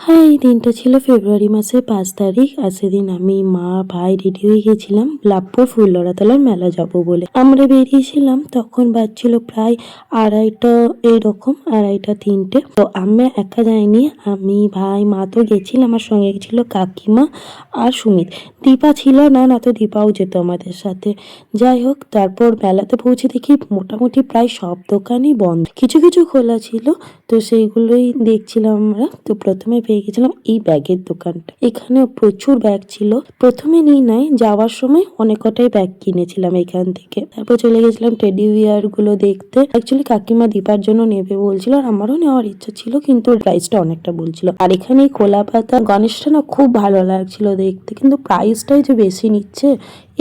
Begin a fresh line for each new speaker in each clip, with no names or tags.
হ্যাঁ, এই দিনটা ছিল ফেব্রুয়ারি মাসের ৫ তারিখ। আর সেদিন আমি, মা, ভাই রেডি হয়ে গেছিলাম লাভপুর ফুল্লরাতলার মেলা যাব বলে। আমরা বেরিয়েছিলাম, তখন বাজছিল প্রায় ২:৩০ এরকম, ২:৩০-৩:০০। তো আমি একা যাইনি, আমি, ভাই, মা তো গেছিলাম, আমার সঙ্গে ছিল কাকিমা আর সুমিত। দীপা ছিল না, না তো দীপাও যেত আমাদের সাথে। যাই হোক, তারপর মেলাতে পৌঁছে দেখি মোটামুটি প্রায় সব দোকানই বন্ধ, কিছু কিছু খোলা ছিল। তো সেইগুলোই দেখছিলাম আমরা। তো প্রথমে পেয়ে গেছিলাম এই ব্যাগের দোকানটা, এখানে প্রচুর ব্যাগ ছিল। প্রথমে নিই নাই, যাওয়ার সময় অনেক কটাই ব্যাগ কিনেছিলাম এখান থেকে। তারপর চলে গেছিলাম টেডি বিয়ার গুলো দেখতে। অ্যাকচুয়ালি কাকিমা দীপার জন্য নেবে বলছিল, আর আমারও নেওয়ার ইচ্ছা ছিল, কিন্তু প্রাইসটা অনেকটা বলছিল। আর এখানে এই খোলা পাতা গণেশটা না খুব ভালো লাগছিল দেখতে, কিন্তু প্রাইসটাই যে বেশি নিচ্ছে।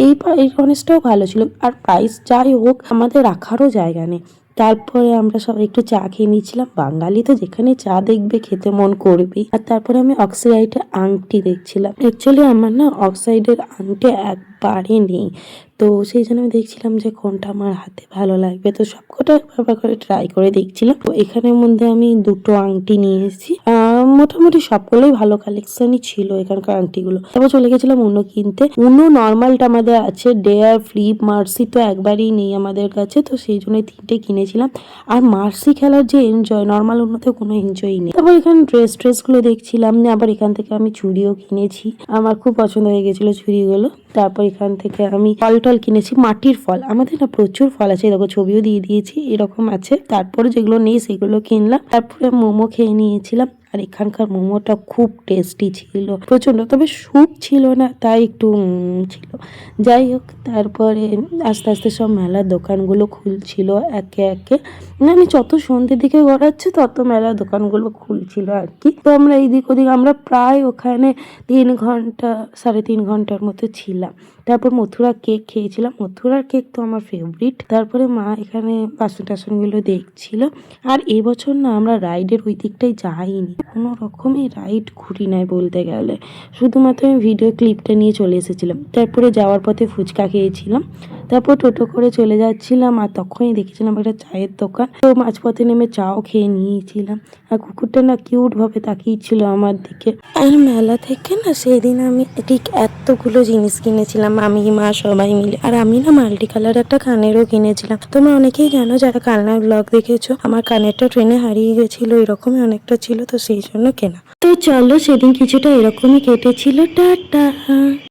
এই গণেশটাও ভালো ছিল, আর প্রাইস যাই হোক আমাদের রাখারও জায়গা নেই। তারপরে আমরা সবাই একটু চা খেয়ে নিয়েছিলাম, বাঙালি তো যেখানে চা দেখবে খেতে মন করবেই। আর তারপরে আমি অক্সাইডের আংটি দেখছিলাম। অ্যাকচুয়ালি আমার না অক্সাইডের আংটি একবারে নেই, তো সেই জন্য আমি দেখছিলাম যে কোনটা আমার হাতে ভালো লাগবে। তো সবকটা ব্যাপার করে ট্রাই করে দেখছিলাম। তো এখানের মধ্যে আমি দুটো আংটি নিয়ে এসেছি। মোটামুটি সবগুলোই ভালো কালেকশনই ছিল এখানকার আংটিগুলো। তারপর চলে গেছিলাম উনো কিনতে। উনো নর্মালটা আমাদের আছে, ডেয়ার, ফ্লিপ, মার্সি তো একবারই নেই আমাদের কাছে, তো সেই জন্য 3টে কিনেছিলাম। আর মার্সি খেলার যে এনজয়, নর্মাল উনোতে কোনো এনজয়ই নেই। তারপর এখানে ড্রেসগুলো দেখছিলাম, আবার এখান থেকে আমি চুড়িও কিনেছি, আমার খুব পছন্দ হয়ে গেছিলো চুড়িগুলো। তারপর এখান থেকে আমি ফল টল কিনেছি, মাটির ফল। আমাদের না প্রচুর ফল আছে, দেখো ছবিও দিয়ে দিয়েছি, এরকম আছে। তারপরে যেগুলো নেই সেগুলো কিনলাম। তারপরে মোমো খেয়ে নিয়েছিলাম, আর এখানকার মোমোটা খুব টেস্টি ছিল প্রচন্ড, তবে স্যুপ ছিল না, তাই একটু ছিল। যাই হোক, তারপরে আস্তে আস্তে সব মেলার দোকানগুলো খুলছিল একে একে। আমি যত সন্ধ্যের দিকে গড়াচ্ছে তত মেলার দোকানগুলো খুলছিল আর কি। তো আমরা এইদিক ওদিক, আমরা প্রায় ওখানে 3 ঘন্টা 3.5 ঘন্টার মতো ছিলাম। তারপর মথুরা কেক খেয়েছিলাম, মথুরার কেক তো আমার ফেভারিট। তারপরে মা এখানে বাসন টাসনগুলো দেখছিল। আর এবছর না আমরা রাইডের ওই দিকটাই যাইনি, কোনো রকমই রাইড ঘুরি নাই বলতে গেলে, শুধুমাত্র আমি ভিডিও ক্লিপটা নিয়ে চলে এসেছিলাম। তারপরে যাওয়ার পথে ফুচকা খেয়েছিলাম, তারপর টোটো করে চলে যাচ্ছিলাম, আর তখনই দেখেছিলাম একটা চায়ের দোকান, তো মাঝপথে নেমে চাও খেয়ে নিয়েছিলাম। আর কুকুরটা না কিউট ভাবে তাকিয়েছিল আমার দিকে। আর মেলা থেকে না সেদিন আমি ঠিক এতগুলো জিনিস কিনেছিলাম, আমি, মা সবাই মিলে। আর আমি না মাল্টি কালার একটা কানেরও কিনেছিলাম। তোমরা অনেকেই জানো যারা কান্নার ব্লগ দেখেছো, আমার কানেরটা ট্রেনে হারিয়ে গেছিল, এরকমই অনেকটা ছিল, তো সেই জন্য কেনা। তো চলো, সেদিন কিছুটা এরকমই কেটেছিল। টাটা।